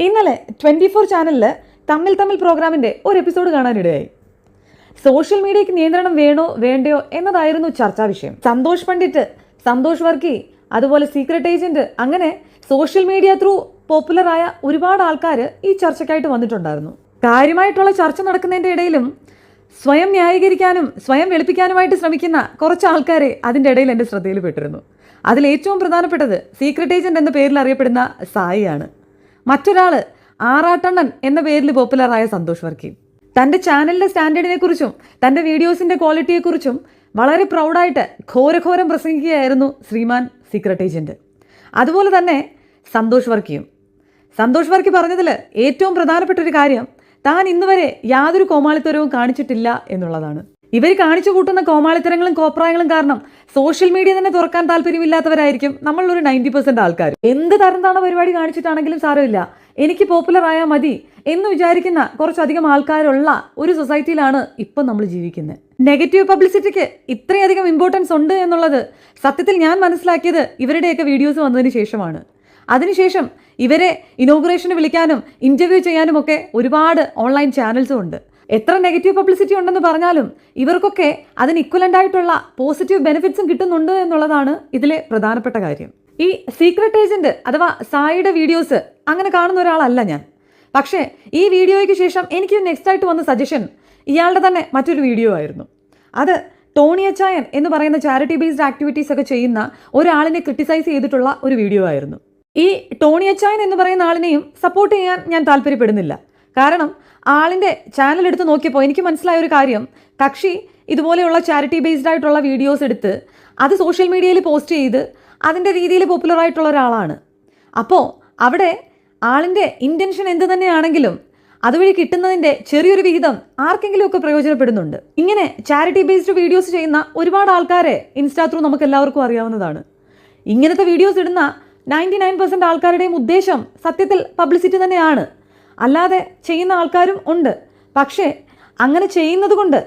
ഇന്നലെ 24 ചാനലിൽ തമ്മിൽ പ്രോഗ്രാമിന്റെ ഒരു എപ്പിസോഡ് കാണാനിടയായി. സോഷ്യൽ മീഡിയയ്ക്ക് നിയന്ത്രണം വേണോ വേണ്ടയോ എന്നതായിരുന്നു ചർച്ചാ വിഷയം. സന്തോഷ് പണ്ഡിറ്റ്, സന്തോഷ് വർക്കി, അതുപോലെ സീക്രട്ട് ഏജന്റ്, അങ്ങനെ സോഷ്യൽ മീഡിയ ത്രൂ പോപ്പുലറായ ഒരുപാട് ആൾക്കാർ ഈ ചർച്ചയ്ക്കായിട്ട് വന്നിട്ടുണ്ടായിരുന്നു. കാര്യമായിട്ടുള്ള ചർച്ച നടക്കുന്നതിൻ്റെ ഇടയിലും സ്വയം ന്യായീകരിക്കാനും സ്വയം വെളുപ്പിക്കാനുമായിട്ട് ശ്രമിക്കുന്ന കുറച്ച് ആൾക്കാരെ അതിൻ്റെ ഇടയിൽ എൻ്റെ ശ്രദ്ധയിൽപ്പെട്ടിരുന്നു. അതിലേറ്റവും പ്രധാനപ്പെട്ടത് സീക്രട്ട് ഏജന്റ് എന്ന പേരിൽ അറിയപ്പെടുന്ന സായിയാണ്. മറ്റൊരാൾ ആറാട്ടണ്ണൻ എന്ന പേരിൽ പോപ്പുലറായ സന്തോഷ് വർക്കി. തൻ്റെ ചാനലിൻ്റെ സ്റ്റാൻഡേർഡിനെ കുറിച്ചും തൻ്റെ വീഡിയോസിൻ്റെ ക്വാളിറ്റിയെക്കുറിച്ചും വളരെ പ്രൗഡായിട്ട് ഘോരഘോരം പ്രസംഗിക്കുകയായിരുന്നു ശ്രീമാൻ സീക്രട്ട് ഏജന്റ്. അതുപോലെ തന്നെ സന്തോഷ് വർക്കി പറഞ്ഞതിൽ ഏറ്റവും പ്രധാനപ്പെട്ട ഒരു കാര്യം, താൻ ഇന്നുവരെ യാതൊരു കോമാളിത്തരവും കാണിച്ചിട്ടില്ല എന്നുള്ളതാണ്. ഇവർ കാണിച്ചു കൂട്ടുന്ന കോമാളിത്തരങ്ങളും കോപ്രായങ്ങളും കാരണം സോഷ്യൽ മീഡിയ തന്നെ തുറക്കാൻ താല്പര്യമില്ലാത്തവരായിരിക്കും നമ്മളൊരു 90% ആൾക്കാർ. എന്ത് തരംതാണ പരിപാടി കാണിച്ചിട്ടാണെങ്കിലും സാരമില്ല, എനിക്ക് പോപ്പുലർ ആയാൽ മതി എന്ന് വിചാരിക്കുന്ന കുറച്ചധികം ആൾക്കാരുള്ള ഒരു സൊസൈറ്റിയിലാണ് ഇപ്പം നമ്മൾ ജീവിക്കുന്നത്. നെഗറ്റീവ് പബ്ലിസിറ്റിക്ക് ഇത്രയധികം ഇമ്പോർട്ടൻസ് ഉണ്ട് എന്നുള്ളത് സത്യത്തിൽ ഞാൻ മനസ്സിലാക്കിയത് ഇവരുടെയൊക്കെ വീഡിയോസ് വന്നതിന് ശേഷമാണ്. അതിനുശേഷം ഇവരെ ഇനോഗ്രേഷന് വിളിക്കാനും ഇൻ്റർവ്യൂ ചെയ്യാനും ഒക്കെ ഒരുപാട് ഓൺലൈൻ ചാനൽസും ഉണ്ട്. എത്ര നെഗറ്റീവ് പബ്ലിസിറ്റി ഉണ്ടെന്ന് പറഞ്ഞാലും ഇവർക്കൊക്കെ അതിന് ഇക്വലൻ്റ് ആയിട്ടുള്ള പോസിറ്റീവ് ബെനിഫിറ്റ്സും കിട്ടുന്നുണ്ട് എന്നുള്ളതാണ് ഇതിലെ പ്രധാനപ്പെട്ട കാര്യം. ഈ സീക്രട്ട് ഏജന്റ് അഥവാ സായിയുടെ വീഡിയോസ് അങ്ങനെ കാണുന്ന ഒരാളല്ല ഞാൻ. പക്ഷേ ഈ വീഡിയോയ്ക്ക് ശേഷം എനിക്ക് നെക്സ്റ്റ് ആയിട്ട് വന്ന സജഷൻ ഇയാളുടെ തന്നെ മറ്റൊരു വീഡിയോ ആയിരുന്നു. അത് ടോണി അച്ചായൻ എന്ന് പറയുന്ന ചാരിറ്റി ബേസ്ഡ് ആക്ടിവിറ്റീസ് ഒക്കെ ചെയ്യുന്ന ഒരാളിനെ ക്രിട്ടിസൈസ് ചെയ്തിട്ടുള്ള ഒരു വീഡിയോ ആയിരുന്നു. ഈ ടോണി അച്ചായൻ എന്ന് പറയുന്ന ആളിനെയും സപ്പോർട്ട് ചെയ്യാൻ ഞാൻ താല്പര്യപ്പെടുന്നില്ല. കാരണം ആളിൻ്റെ ചാനൽ എടുത്ത് നോക്കിയപ്പോൾ എനിക്ക് മനസ്സിലായ ഒരു കാര്യം, കക്ഷി ഇതുപോലെയുള്ള ചാരിറ്റി ബേസ്ഡ് ആയിട്ടുള്ള വീഡിയോസ് എടുത്ത് അത് സോഷ്യൽ മീഡിയയിൽ പോസ്റ്റ് ചെയ്ത് അതിൻ്റെ രീതിയിൽ പോപ്പുലർ ആയിട്ടുള്ള ഒരാളാണ്. അപ്പോൾ അവിടെ ആളിൻ്റെ ഇൻറ്റൻഷൻ എന്ത് തന്നെയാണെങ്കിലും അതുവഴി കിട്ടുന്നതിൻ്റെ ചെറിയൊരു വിഹിതം ആർക്കെങ്കിലും ഒക്കെ പ്രയോജനപ്പെടുന്നുണ്ട്. ഇങ്ങനെ ചാരിറ്റി ബേസ്ഡ് വീഡിയോസ് ചെയ്യുന്ന ഒരുപാട് ആൾക്കാരെ ഇൻസ്റ്റാ ത്രൂ നമുക്ക് എല്ലാവർക്കും അറിയാവുന്നതാണ്. ഇങ്ങനത്തെ വീഡിയോസ് ഇടുന്ന 99% ആൾക്കാരുടെയും ഉദ്ദേശം സത്യത്തിൽ പബ്ലിസിറ്റി തന്നെയാണ്, അല്ലാതെ ചെയ്യുന്ന ആൾക്കാരും ഉണ്ട്. പക്ഷേ അങ്ങനെ ചെയ്യുന്നത് കൊണ്ട്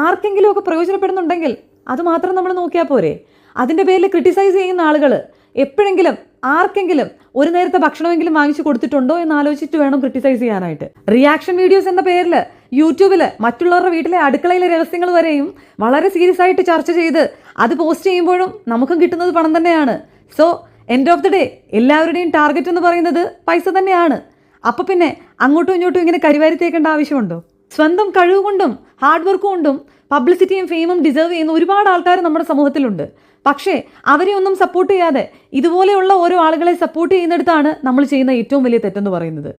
ആർക്കെങ്കിലുമൊക്കെ പ്രയോജനപ്പെടുന്നുണ്ടെങ്കിൽ അത് മാത്രം നമ്മൾ നോക്കിയാൽ പോരെ. അതിൻ്റെ പേരിൽ ക്രിട്ടിസൈസ് ചെയ്യുന്ന ആളുകൾ എപ്പോഴെങ്കിലും ആർക്കെങ്കിലും ഒരു നേരത്തെ ഭക്ഷണമെങ്കിലും വാങ്ങിച്ചു കൊടുത്തിട്ടുണ്ടോ എന്ന് ആലോചിച്ചിട്ട് വേണം ക്രിട്ടിസൈസ് ചെയ്യാനായിട്ട്. റിയാക്ഷൻ വീഡിയോസ് എന്ന പേരിൽ യൂട്യൂബിൽ മറ്റുള്ളവരുടെ വീട്ടിലെ അടുക്കളയിലെ രഹസ്യങ്ങൾ വരെയും വളരെ സീരിയസ് ആയിട്ട് ചർച്ച ചെയ്ത് അത് പോസ്റ്റ് ചെയ്യുമ്പോഴും നമുക്കും കിട്ടുന്നത് പണം തന്നെയാണ്. So end of the day എല്ലാവരുടെയും ടാർഗറ്റ് എന്ന് പറയുന്നത് പൈസ തന്നെയാണ്. അപ്പോൾ പിന്നെ അങ്ങോട്ടും ഇങ്ങോട്ടും ഇങ്ങനെ കരിവാരിത്തേക്കേണ്ട ആവശ്യമുണ്ടോ? സ്വന്തം കഴിവ് കൊണ്ടും ഹാർഡ് വർക്ക് കൊണ്ടും പബ്ലിസിറ്റിയും ഫെയിമും ഡിസേർവ് ചെയ്യുന്ന ഒരുപാട് ആൾക്കാർ നമ്മുടെ സമൂഹത്തിലുണ്ട്. പക്ഷേ അവരെ ഒന്നും സപ്പോർട്ട് ചെയ്യാതെ ഇതുപോലെയുള്ള ഓരോ ആളുകളെ സപ്പോർട്ട് ചെയ്യുന്നിടത്താണ് നമ്മൾ ചെയ്യുന്ന ഏറ്റവും വലിയ തെറ്റെന്ന് പറയുന്നത്.